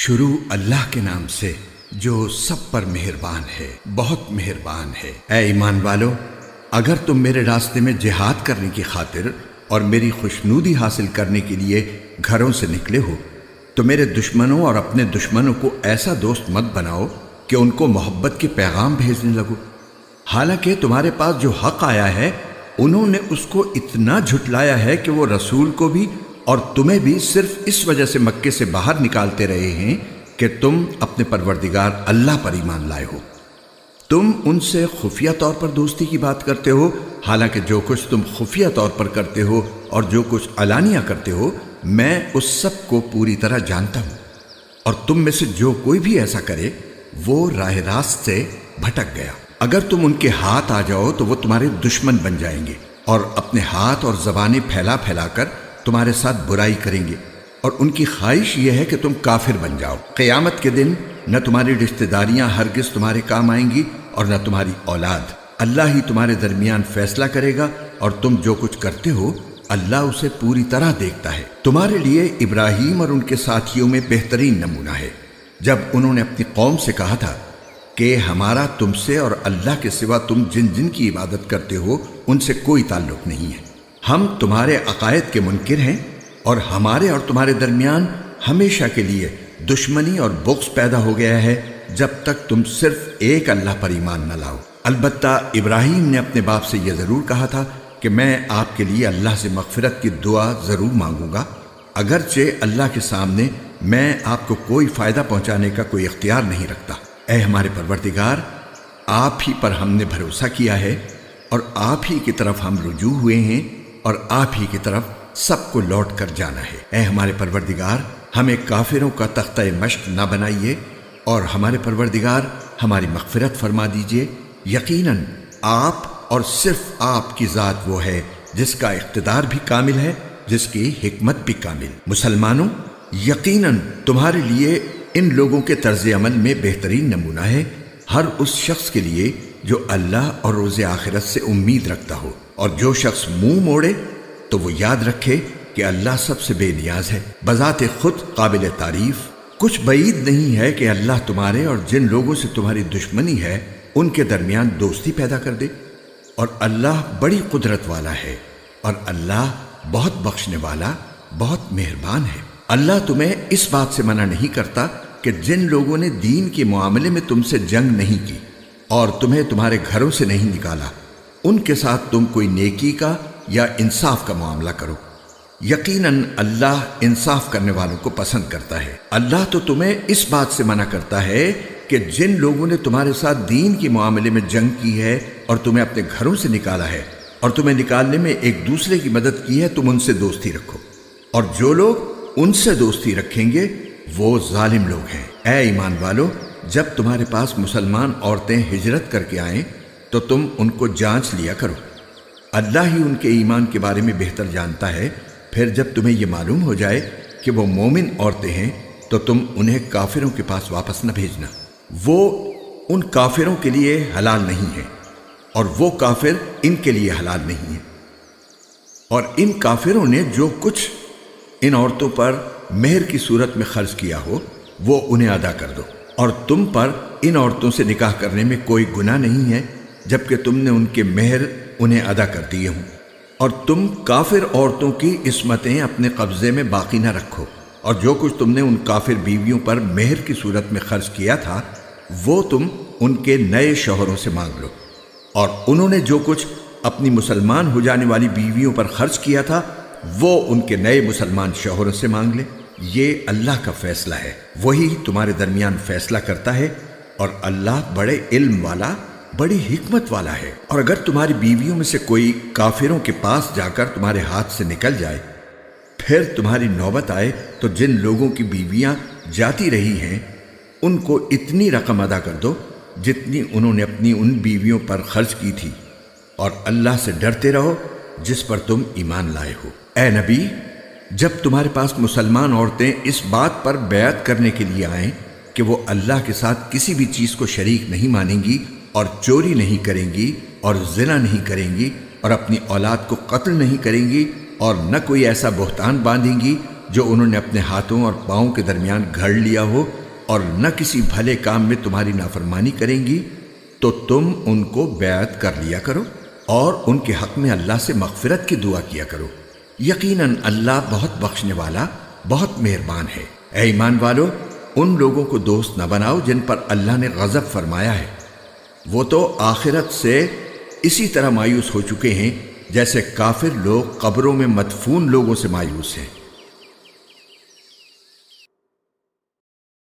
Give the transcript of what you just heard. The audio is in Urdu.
شروع اللہ کے نام سے جو سب پر مہربان ہے، بہت مہربان ہے۔ اے ایمان والو، اگر تم میرے راستے میں جہاد کرنے کی خاطر اور میری خوشنودی حاصل کرنے کے لیے گھروں سے نکلے ہو تو میرے دشمنوں اور اپنے دشمنوں کو ایسا دوست مت بناؤ کہ ان کو محبت کے پیغام بھیجنے لگو، حالانکہ تمہارے پاس جو حق آیا ہے انہوں نے اس کو اتنا جھٹلایا ہے کہ وہ رسول کو بھی اور تمہیں بھی صرف اس وجہ سے مکے سے باہر نکالتے رہے ہیں کہ تم اپنے پروردگار اللہ پر ایمان لائے ہو۔ تم ان سے خفیہ طور پر دوستی کی بات کرتے ہو، حالانکہ جو کچھ تم خفیہ طور پر کرتے ہو اور جو کچھ علانیہ کرتے ہو میں اس سب کو پوری طرح جانتا ہوں، اور تم میں سے جو کوئی بھی ایسا کرے وہ راہ راست سے بھٹک گیا۔ اگر تم ان کے ہاتھ آ جاؤ تو وہ تمہارے دشمن بن جائیں گے اور اپنے ہاتھ اور زبانیں پھیلا پھیلا کر تمہارے ساتھ برائی کریں گے، اور ان کی خواہش یہ ہے کہ تم کافر بن جاؤ۔ قیامت کے دن نہ تمہاری رشتہ داریاں ہرگز تمہارے کام آئیں گی اور نہ تمہاری اولاد، اللہ ہی تمہارے درمیان فیصلہ کرے گا، اور تم جو کچھ کرتے ہو اللہ اسے پوری طرح دیکھتا ہے۔ تمہارے لیے ابراہیم اور ان کے ساتھیوں میں بہترین نمونہ ہے، جب انہوں نے اپنی قوم سے کہا تھا کہ ہمارا تم سے اور اللہ کے سوا تم جن جن کی عبادت کرتے ہو ان سے کوئی تعلق نہیں ہے، ہم تمہارے عقائد کے منکر ہیں، اور ہمارے اور تمہارے درمیان ہمیشہ کے لیے دشمنی اور بغض پیدا ہو گیا ہے جب تک تم صرف ایک اللہ پر ایمان نہ لاؤ۔ البتہ ابراہیم نے اپنے باپ سے یہ ضرور کہا تھا کہ میں آپ کے لیے اللہ سے مغفرت کی دعا ضرور مانگوں گا، اگرچہ اللہ کے سامنے میں آپ کو کوئی فائدہ پہنچانے کا کوئی اختیار نہیں رکھتا۔ اے ہمارے پروردگار، آپ ہی پر ہم نے بھروسہ کیا ہے اور آپ ہی کی طرف ہم رجوع ہوئے ہیں اور آپ ہی کی طرف سب کو لوٹ کر جانا ہے۔ اے ہمارے پروردگار، ہمیں کافروں کا تختہ مشق نہ بنائیے، اور ہمارے پروردگار ہماری مغفرت فرما دیجئے۔ یقیناً آپ اور صرف آپ کی ذات وہ ہے جس کا اقتدار بھی کامل ہے، جس کی حکمت بھی کامل۔ مسلمانوں، یقیناً تمہارے لیے ان لوگوں کے طرز عمل میں بہترین نمونہ ہے ہر اس شخص کے لیے جو اللہ اور روز آخرت سے امید رکھتا ہو، اور جو شخص منہ موڑے تو وہ یاد رکھے کہ اللہ سب سے بے نیاز ہے، بذات خود قابل تعریف۔ کچھ بعید نہیں ہے کہ اللہ تمہارے اور جن لوگوں سے تمہاری دشمنی ہے ان کے درمیان دوستی پیدا کر دے، اور اللہ بڑی قدرت والا ہے، اور اللہ بہت بخشنے والا، بہت مہربان ہے۔ اللہ تمہیں اس بات سے منع نہیں کرتا کہ جن لوگوں نے دین کے معاملے میں تم سے جنگ نہیں کی اور تمہیں تمہارے گھروں سے نہیں نکالا، ان کے ساتھ تم کوئی نیکی کا یا انصاف کا معاملہ کرو، یقیناً اللہ انصاف کرنے والوں کو پسند کرتا ہے۔ اللہ تو تمہیں اس بات سے منع کرتا ہے کہ جن لوگوں نے تمہارے ساتھ دین کے معاملے میں جنگ کی ہے اور تمہیں اپنے گھروں سے نکالا ہے اور تمہیں نکالنے میں ایک دوسرے کی مدد کی ہے، تم ان سے دوستی رکھو، اور جو لوگ ان سے دوستی رکھیں گے وہ ظالم لوگ ہیں۔ اے ایمان والو، جب تمہارے پاس مسلمان عورتیں ہجرت کر کے آئیں تو تم ان کو جانچ لیا کرو، اللہ ہی ان کے ایمان کے بارے میں بہتر جانتا ہے۔ پھر جب تمہیں یہ معلوم ہو جائے کہ وہ مومن عورتیں ہیں تو تم انہیں کافروں کے پاس واپس نہ بھیجنا، وہ ان کافروں کے لیے حلال نہیں ہے اور وہ کافر ان کے لیے حلال نہیں ہے، اور ان کافروں نے جو کچھ ان عورتوں پر مہر کی صورت میں خرچ کیا ہو وہ انہیں ادا کر دو، اور تم پر ان عورتوں سے نکاح کرنے میں کوئی گناہ نہیں ہے جبکہ تم نے ان کے مہر انہیں ادا کر دیے ہوں، اور تم کافر عورتوں کی عصمتیں اپنے قبضے میں باقی نہ رکھو، اور جو کچھ تم نے ان کافر بیویوں پر مہر کی صورت میں خرچ کیا تھا وہ تم ان کے نئے شوہروں سے مانگ لو، اور انہوں نے جو کچھ اپنی مسلمان ہو جانے والی بیویوں پر خرچ کیا تھا وہ ان کے نئے مسلمان شوہروں سے مانگ لے۔ یہ اللہ کا فیصلہ ہے، وہی تمہارے درمیان فیصلہ کرتا ہے، اور اللہ بڑے علم والا، بڑی حکمت والا ہے۔ اور اگر تمہاری بیویوں میں سے کوئی کافروں کے پاس جا کر تمہارے ہاتھ سے نکل جائے، پھر تمہاری نوبت آئے تو جن لوگوں کی بیویاں جاتی رہی ہیں ان کو اتنی رقم ادا کر دو جتنی انہوں نے اپنی ان بیویوں پر خرچ کی تھی، اور اللہ سے ڈرتے رہو جس پر تم ایمان لائے ہو۔ اے نبی، جب تمہارے پاس مسلمان عورتیں اس بات پر بیعت کرنے کے لیے آئیں کہ وہ اللہ کے ساتھ کسی بھی چیز کو شریک نہیں مانیں گی اور چوری نہیں کریں گی اور زنا نہیں کریں گی اور اپنی اولاد کو قتل نہیں کریں گی اور نہ کوئی ایسا بہتان باندھیں گی جو انہوں نے اپنے ہاتھوں اور پاؤں کے درمیان گھڑ لیا ہو اور نہ کسی بھلے کام میں تمہاری نافرمانی کریں گی تو تم ان کو بیعت کر لیا کرو اور ان کے حق میں اللہ سے مغفرت کی دعا کیا کرو۔ یقیناً اللہ بہت بخشنے والا، بہت مہربان ہے۔ اے ایمان والو، ان لوگوں کو دوست نہ بناؤ جن پر اللہ نے غضب فرمایا ہے، وہ تو آخرت سے اسی طرح مایوس ہو چکے ہیں جیسے کافر لوگ قبروں میں مدفون لوگوں سے مایوس ہیں۔